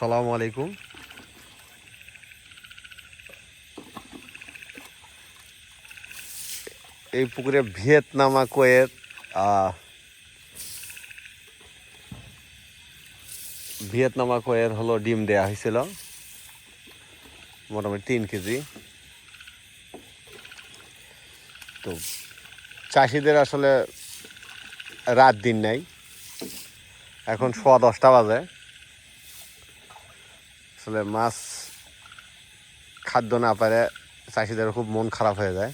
আসসালামু আলাইকুম। এই পুকুরে ভিয়েতনামা কোয়ের হলো ডিম দেয়া হয়েছিল মোটামুটি 3 কেজি। তো চাষিদের আসলে রাত দিন নাই, এখন 10:15 বাজে। আসলে মাছ খাদ্য না পারে চাষিদের খুব মন খারাপ হয়ে যায়।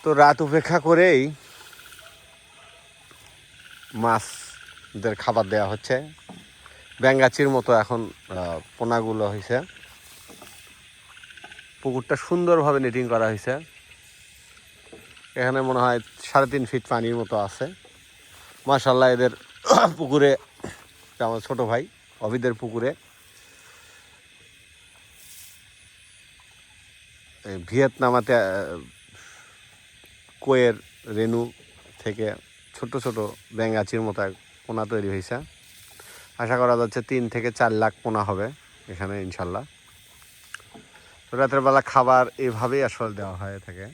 তো রাত উপেক্ষা করেই মাছদের খাবার দেওয়া হচ্ছে। ব্যাঙ্গাচির মতো এখন পোনাগুলো হয়েছে। পুকুরটা সুন্দরভাবে নেটিং করা হয়েছে। এখানে মনে হয় 3.5 ফিট পানির মতো আছে। মাশাআল্লাহ, এদের পুকুরে, আমার ছোট ভাই অভিদের পুকুরে ভিয়েতনামাতে কোয়ের রেনু থেকে ছোট ছোট ব্যাঙ্গাচির মতো এক পোনা তৈরি হয়েছে। আশা করা যাচ্ছে 3 থেকে 4 লাখ পোনা হবে এখানে ইনশাল্লাহ। রাতের বেলা খাবার এভাবেই আসলে দেওয়া হয়ে থাকে।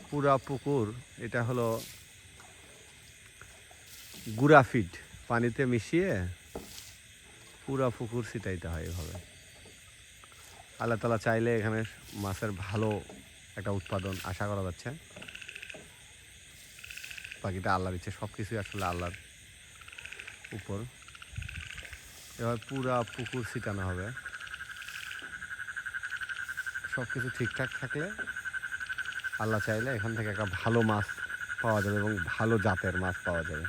পুরা পুকুর এটা হলো গুঁড়া ফিড, পানিতে মিশিয়ে পুরা পুকুর ছিটাইতে হয় এভাবে। আল্লাহ তাআলা চাইলে এখানে মাছের ভালো একটা উৎপাদন আশা করা যাচ্ছে। বাকিটা আল্লাহর ইচ্ছে, সব কিছুই আসলে আল্লাহর উপর। এভাবে পুরা পুকুর ছিটানো হবে। সব কিছু ঠিকঠাক থাকলে আল্লাহ চাইলে এখান থেকে একটা ভালো মাছ পাওয়া যাবে এবং ভালো জাতের মাছ পাওয়া যাবে।